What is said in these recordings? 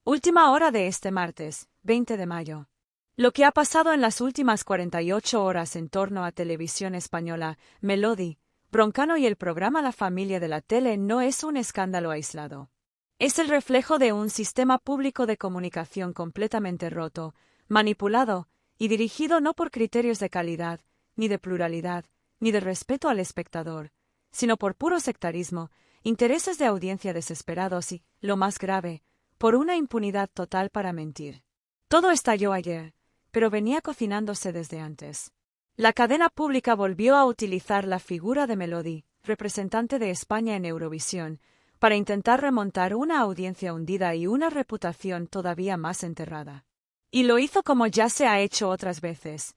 Última hora de este martes, 20 de mayo. Lo que ha pasado en las últimas 48 horas en torno a Televisión Española, Melody, Broncano y el programa La Familia de la Tele no es un escándalo aislado. Es el reflejo de un sistema público de comunicación completamente roto, manipulado y dirigido no por criterios de calidad, ni de pluralidad, ni de respeto al espectador, sino por puro sectarismo, intereses de audiencia desesperados y, lo más grave, por una impunidad total para mentir. Todo estalló ayer, pero venía cocinándose desde antes. La cadena pública volvió a utilizar la figura de Melody, representante de España en Eurovisión, para intentar remontar una audiencia hundida y una reputación todavía más enterrada. Y lo hizo como ya se ha hecho otras veces,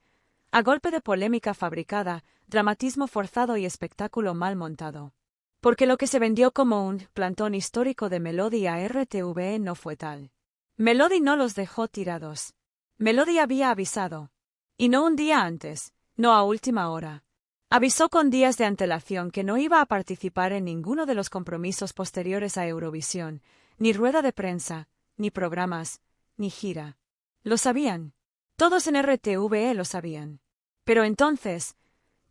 a golpe de polémica fabricada, dramatismo forzado y espectáculo mal montado. Porque lo que se vendió como un plantón histórico de Melody a RTVE no fue tal. Melody no los dejó tirados. Melody había avisado. Y no un día antes, no a última hora. Avisó con días de antelación que no iba a participar en ninguno de los compromisos posteriores a Eurovisión, ni rueda de prensa, ni programas, ni gira. Lo sabían. Todos en RTVE lo sabían. Pero entonces,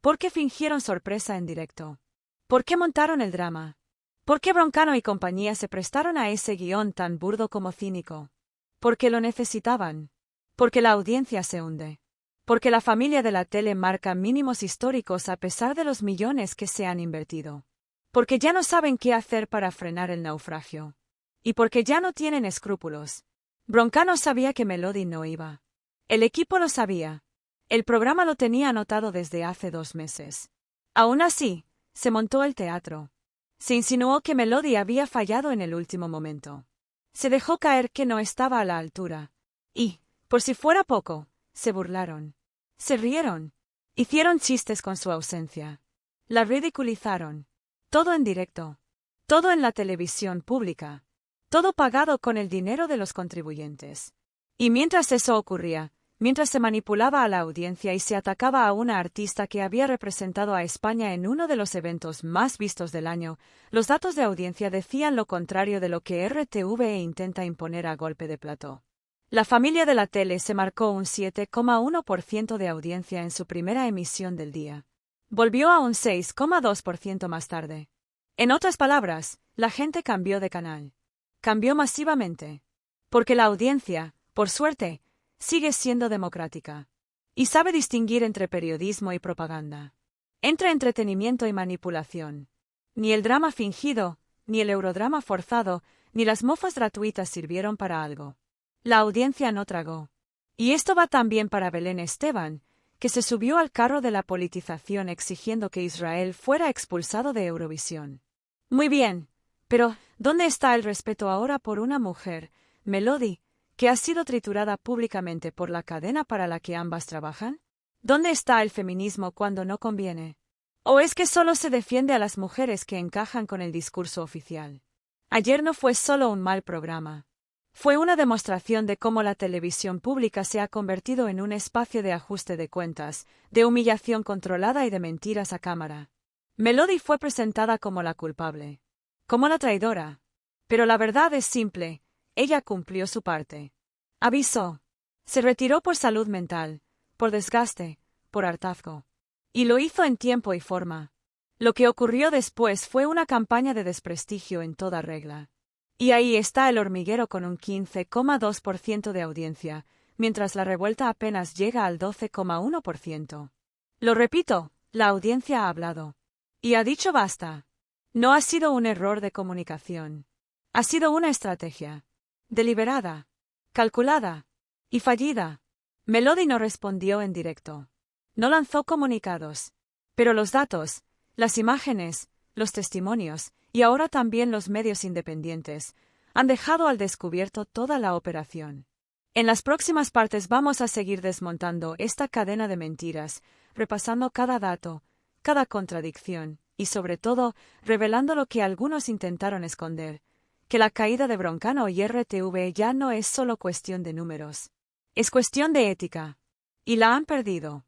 ¿por qué fingieron sorpresa en directo? ¿Por qué montaron el drama? ¿Por qué Broncano y compañía se prestaron a ese guión tan burdo como cínico? Porque lo necesitaban. Porque la audiencia se hunde. Porque la familia de la tele marca mínimos históricos a pesar de los millones que se han invertido. Porque ya no saben qué hacer para frenar el naufragio. Y porque ya no tienen escrúpulos. Broncano sabía que Melody no iba. El equipo lo sabía. El programa lo tenía anotado desde hace 2 meses. Aún así, se montó el teatro. Se insinuó que Melody había fallado en el último momento. Se dejó caer que no estaba a la altura. Y, por si fuera poco, se burlaron. Se rieron. Hicieron chistes con su ausencia. La ridiculizaron. Todo en directo. Todo en la televisión pública. Todo pagado con el dinero de los contribuyentes. Y mientras eso ocurría, mientras se manipulaba a la audiencia y se atacaba a una artista que había representado a España en uno de los eventos más vistos del año, los datos de audiencia decían lo contrario de lo que RTVE intenta imponer a golpe de plató. La familia de la tele se marcó un 7,1% de audiencia en su primera emisión del día. Volvió a un 6,2% más tarde. En otras palabras, la gente cambió de canal. Cambió masivamente. Porque la audiencia, por suerte, sigue siendo democrática. Y sabe distinguir entre periodismo y propaganda. Entre entretenimiento y manipulación. Ni el drama fingido, ni el eurodrama forzado, ni las mofas gratuitas sirvieron para algo. La audiencia no tragó. Y esto va también para Belén Esteban, que se subió al carro de la politización exigiendo que Israel fuera expulsado de Eurovisión. Muy bien, pero ¿dónde está el respeto ahora por una mujer, Melody, que ha sido triturada públicamente por la cadena para la que ambas trabajan? ¿Dónde está el feminismo cuando no conviene? ¿O es que solo se defiende a las mujeres que encajan con el discurso oficial? Ayer no fue solo un mal programa. Fue una demostración de cómo la televisión pública se ha convertido en un espacio de ajuste de cuentas, de humillación controlada y de mentiras a cámara. Melody fue presentada como la culpable, como la traidora. Pero la verdad es simple. Ella cumplió su parte. Avisó. Se retiró por salud mental, por desgaste, por hartazgo. Y lo hizo en tiempo y forma. Lo que ocurrió después fue una campaña de desprestigio en toda regla. Y ahí está El Hormiguero con un 15,2% de audiencia, mientras La Revuelta apenas llega al 12,1%. Lo repito, la audiencia ha hablado. Y ha dicho basta. No ha sido un error de comunicación. Ha sido una estrategia. Deliberada, calculada y fallida. Melody no respondió en directo. No lanzó comunicados. Pero los datos, las imágenes, los testimonios, y ahora también los medios independientes, han dejado al descubierto toda la operación. En las próximas partes vamos a seguir desmontando esta cadena de mentiras, repasando cada dato, cada contradicción, y sobre todo, revelando lo que algunos intentaron esconder. Que la caída de Broncano y RTVE ya no es solo cuestión de números. Es cuestión de ética. Y la han perdido.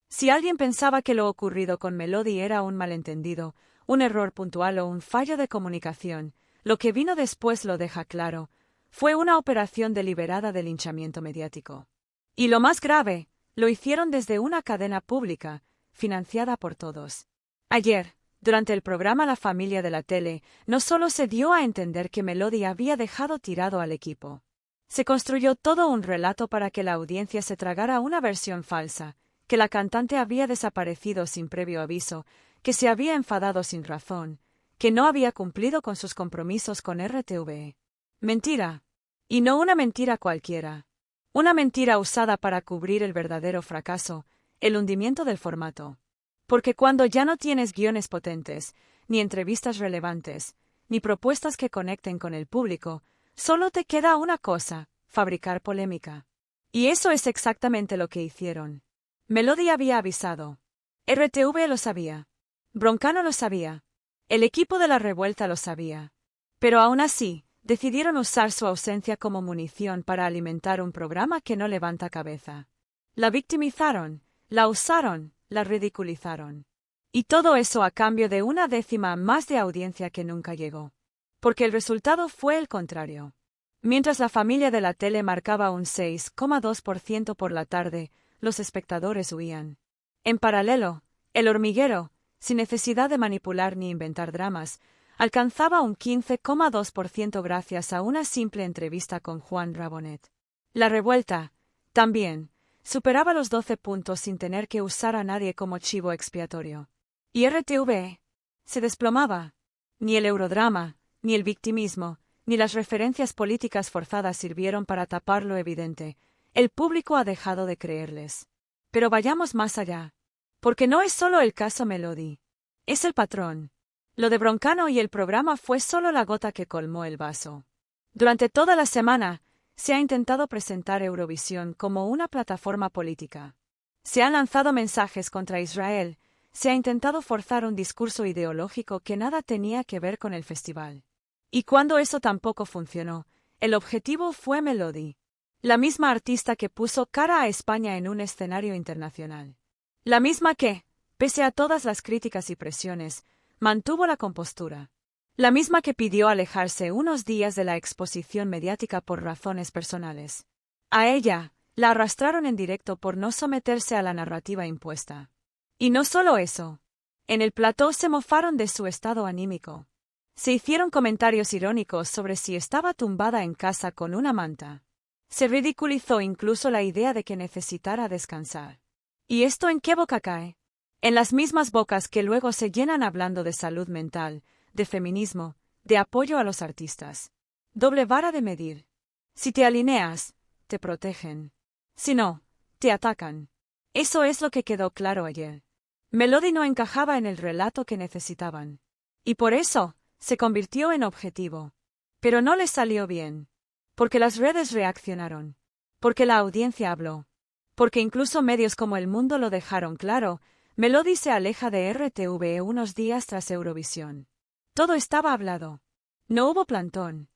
Si alguien pensaba que lo ocurrido con Melody era un malentendido, un error puntual o un fallo de comunicación, lo que vino después lo deja claro, Fue una operación deliberada de linchamiento mediático. Y lo más grave, lo hicieron desde una cadena pública, financiada por todos. Ayer, durante el programa La familia de la tele, no solo se dio a entender que Melody había dejado tirado al equipo. Se construyó todo un relato para que la audiencia se tragara una versión falsa, que la cantante había desaparecido sin previo aviso, que se había enfadado sin razón, que no había cumplido con sus compromisos con RTVE. Mentira. Y no una mentira cualquiera. Una mentira usada para cubrir el verdadero fracaso, el hundimiento del formato. Porque cuando ya no tienes guiones potentes, ni entrevistas relevantes, ni propuestas que conecten con el público, solo te queda una cosa: fabricar polémica. Y eso es exactamente lo que hicieron. Melody había avisado. RTV lo sabía. Broncano lo sabía. El equipo de la revuelta lo sabía. Pero aún así, decidieron usar su ausencia como munición para alimentar un programa que no levanta cabeza. La victimizaron, la usaron, la ridiculizaron. Y todo eso a cambio de una décima más de audiencia que nunca llegó. Porque el resultado fue el contrario. Mientras la familia de la tele marcaba un 6,2% por la tarde, los espectadores huían. En paralelo, El Hormiguero, sin necesidad de manipular ni inventar dramas, alcanzaba un 15,2% gracias a una simple entrevista con Juan Rabonet. La revuelta, también, superaba los 12 puntos sin tener que usar a nadie como chivo expiatorio. Y RTV se desplomaba. Ni el eurodrama, ni el victimismo, ni las referencias políticas forzadas sirvieron para tapar lo evidente: el público ha dejado de creerles. Pero vayamos más allá. Porque no es solo el caso Melody. Es el patrón. Lo de Broncano y el programa fue solo la gota que colmó el vaso. Durante toda la semana, se ha intentado presentar Eurovisión como una plataforma política. Se han lanzado mensajes contra Israel, se ha intentado forzar un discurso ideológico que nada tenía que ver con el festival. Y cuando eso tampoco funcionó, el objetivo fue Melody. La misma artista que puso cara a España en un escenario internacional. La misma que, pese a todas las críticas y presiones, mantuvo la compostura. La misma que pidió alejarse unos días de la exposición mediática por razones personales. A ella, la arrastraron en directo por no someterse a la narrativa impuesta. Y no solo eso. En el plató se mofaron de su estado anímico. Se hicieron comentarios irónicos sobre si estaba tumbada en casa con una manta. Se ridiculizó incluso la idea de que necesitara descansar. ¿Y esto en qué boca cae? En las mismas bocas que luego se llenan hablando de salud mental, de feminismo, de apoyo a los artistas. Doble vara de medir. Si te alineas, te protegen. Si no, te atacan. Eso es lo que quedó claro ayer. Melody no encajaba en el relato que necesitaban. Y por eso, se convirtió en objetivo. Pero no les salió bien. Porque las redes reaccionaron. Porque la audiencia habló. Porque incluso medios como El Mundo lo dejaron claro: Melody se aleja de RTV unos días tras Eurovisión. Todo estaba hablado. No hubo plantón.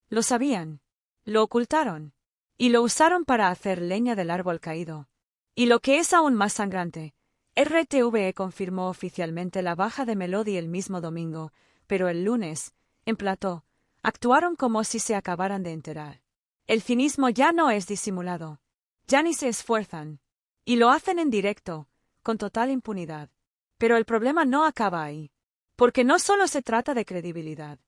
Lo sabían. Lo ocultaron. Y lo usaron para hacer leña del árbol caído. Y lo que es aún más sangrante, RTVE confirmó oficialmente la baja de Melody el mismo domingo, pero el lunes, en plató, actuaron como si se acabaran de enterar. El cinismo ya no es disimulado. Ya ni se esfuerzan. Y lo hacen en directo, con total impunidad. Pero el problema no acaba ahí. Porque no solo se trata de credibilidad.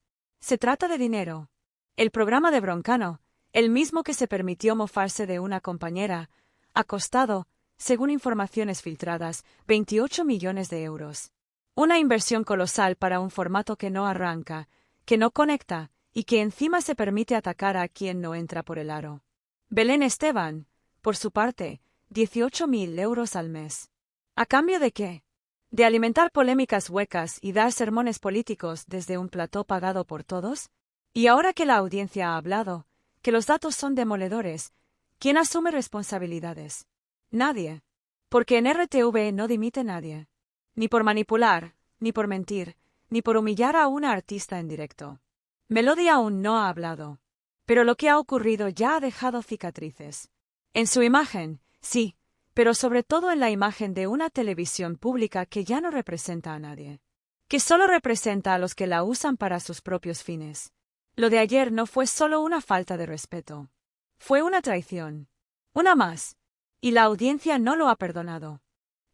Se trata de dinero. El programa de Broncano, el mismo que se permitió mofarse de una compañera, ha costado, según informaciones filtradas, 28 millones de euros. Una inversión colosal para un formato que no arranca, que no conecta, y que encima se permite atacar a quien no entra por el aro. Belén Esteban, por su parte, 18.000 euros al mes. ¿A cambio de qué? ¿De alimentar polémicas huecas y dar sermones políticos desde un plató pagado por todos? Y ahora que la audiencia ha hablado, que los datos son demoledores, ¿quién asume responsabilidades? Nadie. Porque en RTV no dimite nadie. Ni por manipular, ni por mentir, ni por humillar a una artista en directo. Melody aún no ha hablado. Pero lo que ha ocurrido ya ha dejado cicatrices. En su imagen, sí, pero sobre todo en la imagen de una televisión pública que ya no representa a nadie. Que solo representa a los que la usan para sus propios fines. Lo de ayer no fue solo una falta de respeto. Fue una traición. Una más. Y la audiencia no lo ha perdonado.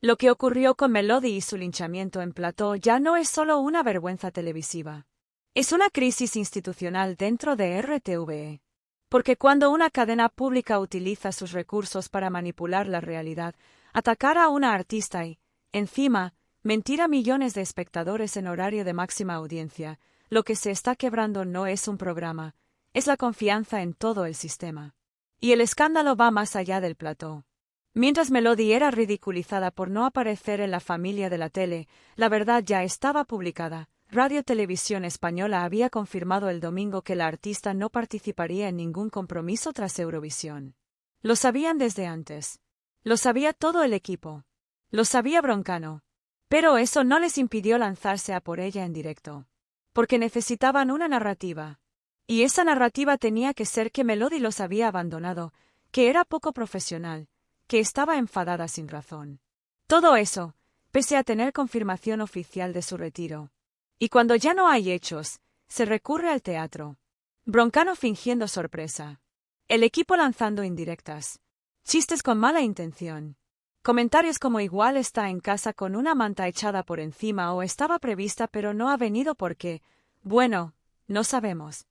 Lo que ocurrió con Melody y su linchamiento en plató ya no es solo una vergüenza televisiva. Es una crisis institucional dentro de RTVE. Porque cuando una cadena pública utiliza sus recursos para manipular la realidad, atacar a una artista y, encima, mentir a millones de espectadores en horario de máxima audiencia, lo que se está quebrando no es un programa, es la confianza en todo el sistema. Y el escándalo va más allá del plató. Mientras Melody era ridiculizada por no aparecer en la familia de la tele, la verdad ya estaba publicada. Radio Televisión Española había confirmado el domingo que la artista no participaría en ningún compromiso tras Eurovisión. Lo sabían desde antes. Lo sabía todo el equipo. Lo sabía Broncano. Pero eso no les impidió lanzarse a por ella en directo. Porque necesitaban una narrativa. Y esa narrativa tenía que ser que Melody los había abandonado, que era poco profesional, que estaba enfadada sin razón. Todo eso, pese a tener confirmación oficial de su retiro. Y cuando ya no hay hechos, se recurre al teatro. Broncano fingiendo sorpresa. El equipo lanzando indirectas. Chistes con mala intención. Comentarios como igual está en casa con una manta echada por encima o estaba prevista pero no ha venido porque, bueno, no sabemos.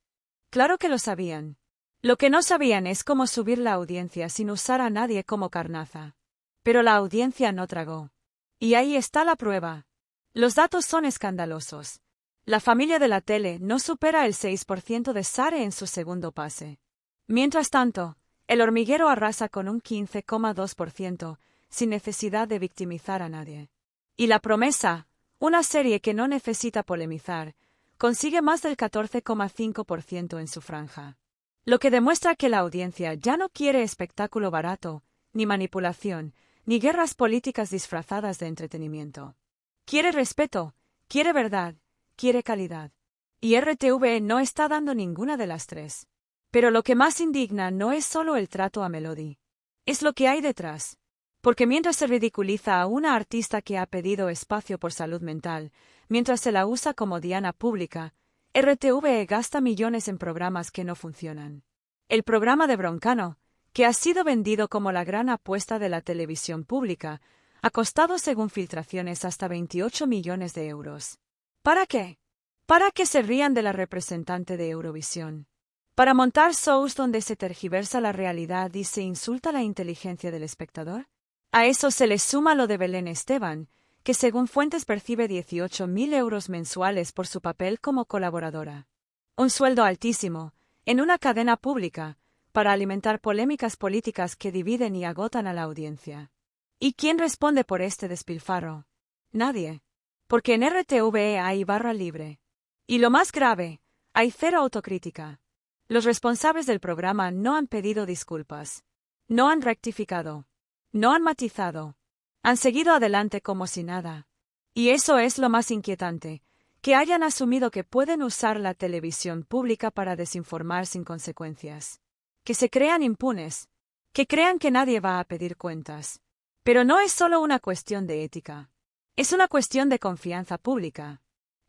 Claro que lo sabían. Lo que no sabían es cómo subir la audiencia sin usar a nadie como carnaza. Pero la audiencia no tragó. Y ahí está la prueba. Los datos son escandalosos. La familia de la tele no supera el 6% de Sare en su segundo pase. Mientras tanto, El Hormiguero arrasa con un 15,2%, sin necesidad de victimizar a nadie. Y La Promesa, una serie que no necesita polemizar, consigue más del 14,5% en su franja. Lo que demuestra que la audiencia ya no quiere espectáculo barato, ni manipulación, ni guerras políticas disfrazadas de entretenimiento. Quiere respeto, quiere verdad, quiere calidad. Y RTVE no está dando ninguna de las tres. Pero lo que más indigna no es solo el trato a Melody. Es lo que hay detrás. Porque mientras se ridiculiza a una artista que ha pedido espacio por salud mental, mientras se la usa como diana pública, RTVE gasta millones en programas que no funcionan. El programa de Broncano, que ha sido vendido como la gran apuesta de la televisión pública, ha costado según filtraciones hasta 28 millones de euros. ¿Para qué? ¿Para que se rían de la representante de Eurovisión? ¿Para montar shows donde se tergiversa la realidad y se insulta la inteligencia del espectador? A eso se le suma lo de Belén Esteban, que según fuentes percibe 18.000 euros mensuales por su papel como colaboradora. Un sueldo altísimo, en una cadena pública, para alimentar polémicas políticas que dividen y agotan a la audiencia. ¿Y quién responde por este despilfarro? Nadie. Porque en RTVE hay barra libre. Y lo más grave, hay cero autocrítica. Los responsables del programa no han pedido disculpas. No han rectificado. No han matizado. Han seguido adelante como si nada. Y eso es lo más inquietante, que hayan asumido que pueden usar la televisión pública para desinformar sin consecuencias. Que se crean impunes. Que crean que nadie va a pedir cuentas. Pero no es solo una cuestión de ética. Es una cuestión de confianza pública.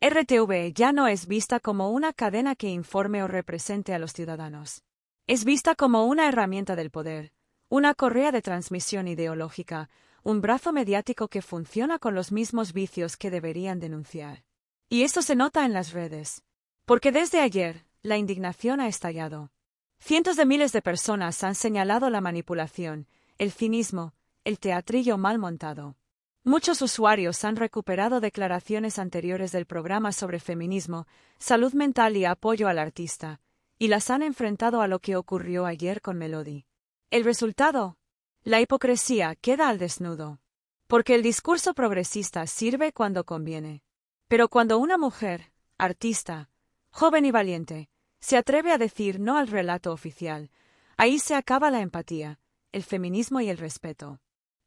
RTVE ya no es vista como una cadena que informe o represente a los ciudadanos. Es vista como una herramienta del poder, una correa de transmisión ideológica, un brazo mediático que funciona con los mismos vicios que deberían denunciar. Y esto se nota en las redes. Porque desde ayer, la indignación ha estallado. Cientos de miles de personas han señalado la manipulación, el cinismo, el teatrillo mal montado. Muchos usuarios han recuperado declaraciones anteriores del programa sobre feminismo, salud mental y apoyo al artista, y las han enfrentado a lo que ocurrió ayer con Melody. El resultado: la hipocresía queda al desnudo. Porque el discurso progresista sirve cuando conviene. Pero cuando una mujer, artista, joven y valiente, se atreve a decir no al relato oficial, ahí se acaba la empatía, el feminismo y el respeto.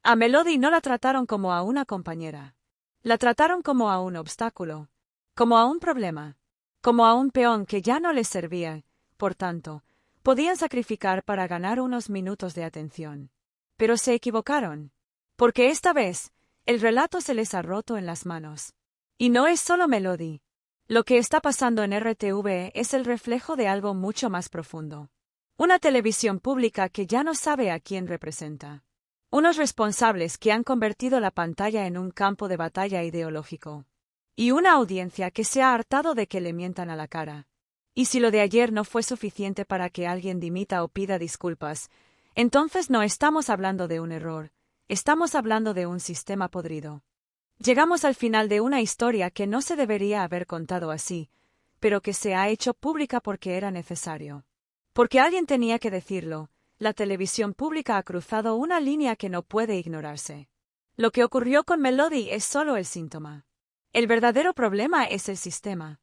A Melody no la trataron como a una compañera. La trataron como a un obstáculo, como a un problema, como a un peón que ya no les servía, por tanto, podían sacrificar para ganar unos minutos de atención. Pero se equivocaron. Porque esta vez, el relato se les ha roto en las manos. Y no es solo Melody. Lo que está pasando en RTV es el reflejo de algo mucho más profundo. Una televisión pública que ya no sabe a quién representa. Unos responsables que han convertido la pantalla en un campo de batalla ideológico. Y una audiencia que se ha hartado de que le mientan a la cara. Y si lo de ayer no fue suficiente para que alguien dimita o pida disculpas, entonces no estamos hablando de un error, estamos hablando de un sistema podrido. Llegamos al final de una historia que no se debería haber contado así, pero que se ha hecho pública porque era necesario. Porque alguien tenía que decirlo, la televisión pública ha cruzado una línea que no puede ignorarse. Lo que ocurrió con Melody es solo el síntoma. El verdadero problema es el sistema.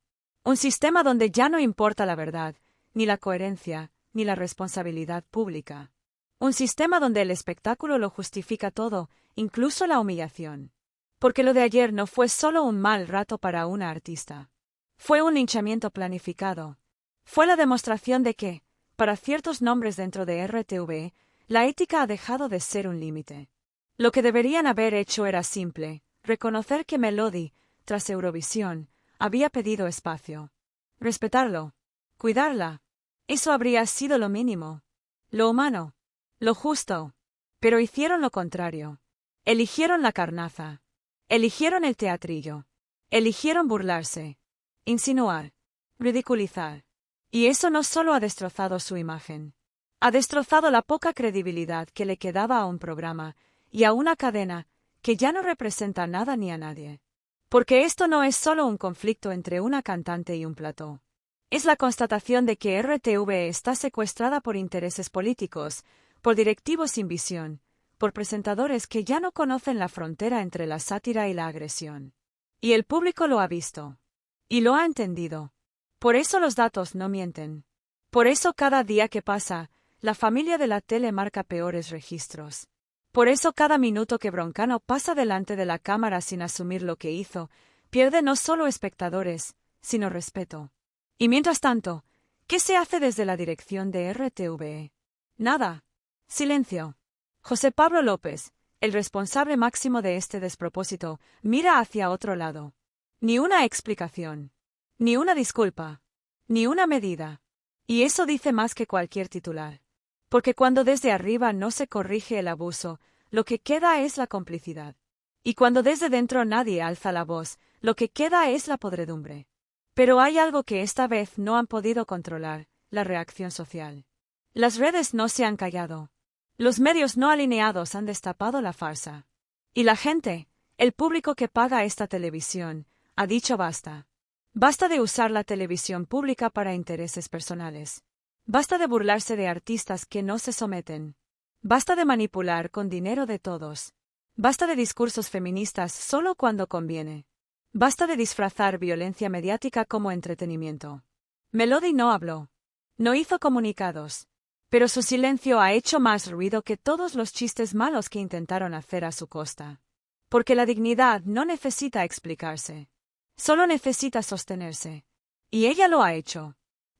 Un sistema donde ya no importa la verdad, ni la coherencia, ni la responsabilidad pública. Un sistema donde el espectáculo lo justifica todo, incluso la humillación. Porque lo de ayer no fue solo un mal rato para una artista. Fue un linchamiento planificado. Fue la demostración de que, para ciertos nombres dentro de RTV, la ética ha dejado de ser un límite. Lo que deberían haber hecho era simple, reconocer que Melody, tras Eurovisión, había pedido espacio. Respetarlo. Cuidarla. Eso habría sido lo mínimo. Lo humano. Lo justo. Pero hicieron lo contrario. Eligieron la carnaza. Eligieron el teatrillo. Eligieron burlarse. Insinuar. Ridiculizar. Y eso no solo ha destrozado su imagen. Ha destrozado la poca credibilidad que le quedaba a un programa y a una cadena que ya no representa nada ni a nadie. Porque esto no es solo un conflicto entre una cantante y un plató. Es la constatación de que RTV está secuestrada por intereses políticos, por directivos sin visión, por presentadores que ya no conocen la frontera entre la sátira y la agresión. Y el público lo ha visto. Y lo ha entendido. Por eso los datos no mienten. Por eso cada día que pasa, la familia de la tele marca peores registros. Por eso cada minuto que Broncano pasa delante de la cámara sin asumir lo que hizo, pierde no solo espectadores, sino respeto. Y mientras tanto, ¿qué se hace desde la dirección de RTV? Nada. Silencio. José Pablo López, el responsable máximo de este despropósito, mira hacia otro lado. Ni una explicación. Ni una disculpa. Ni una medida. Y eso dice más que cualquier titular. Porque cuando desde arriba no se corrige el abuso, lo que queda es la complicidad. Y cuando desde dentro nadie alza la voz, lo que queda es la podredumbre. Pero hay algo que esta vez no han podido controlar, la reacción social. Las redes no se han callado. Los medios no alineados han destapado la farsa. Y la gente, el público que paga esta televisión, ha dicho basta. Basta de usar la televisión pública para intereses personales. Basta de burlarse de artistas que no se someten. Basta de manipular con dinero de todos. Basta de discursos feministas solo cuando conviene. Basta de disfrazar violencia mediática como entretenimiento. Melody no habló. No hizo comunicados. Pero su silencio ha hecho más ruido que todos los chistes malos que intentaron hacer a su costa. Porque la dignidad no necesita explicarse. Solo necesita sostenerse. Y ella lo ha hecho.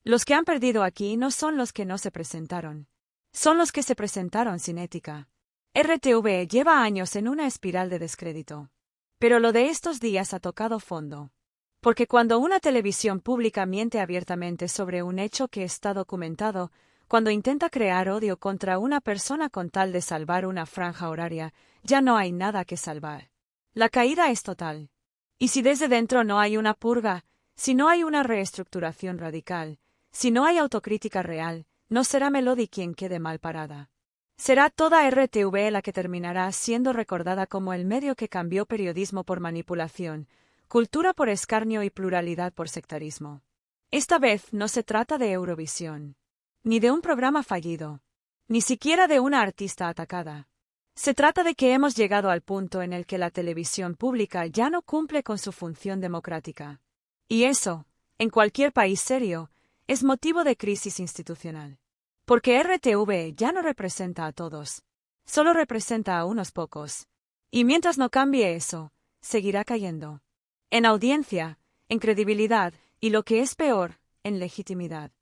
Los que han perdido aquí no son los que no se presentaron. Son los que se presentaron sin ética. RTV lleva años en una espiral de descrédito. Pero lo de estos días ha tocado fondo. Porque cuando una televisión pública miente abiertamente sobre un hecho que está documentado, cuando intenta crear odio contra una persona con tal de salvar una franja horaria, ya no hay nada que salvar. La caída es total. Y si desde dentro no hay una purga, si no hay una reestructuración radical, si no hay autocrítica real, no será Melody quien quede mal parada. Será toda RTV la que terminará siendo recordada como el medio que cambió periodismo por manipulación, cultura por escarnio y pluralidad por sectarismo. Esta vez no se trata de Eurovisión. Ni de un programa fallido. Ni siquiera de una artista atacada. Se trata de que hemos llegado al punto en el que la televisión pública ya no cumple con su función democrática. Y eso, en cualquier país serio, es motivo de crisis institucional. Porque RTV ya no representa a todos. Solo representa a unos pocos. Y mientras no cambie eso, seguirá cayendo. En audiencia, en credibilidad y lo que es peor, en legitimidad.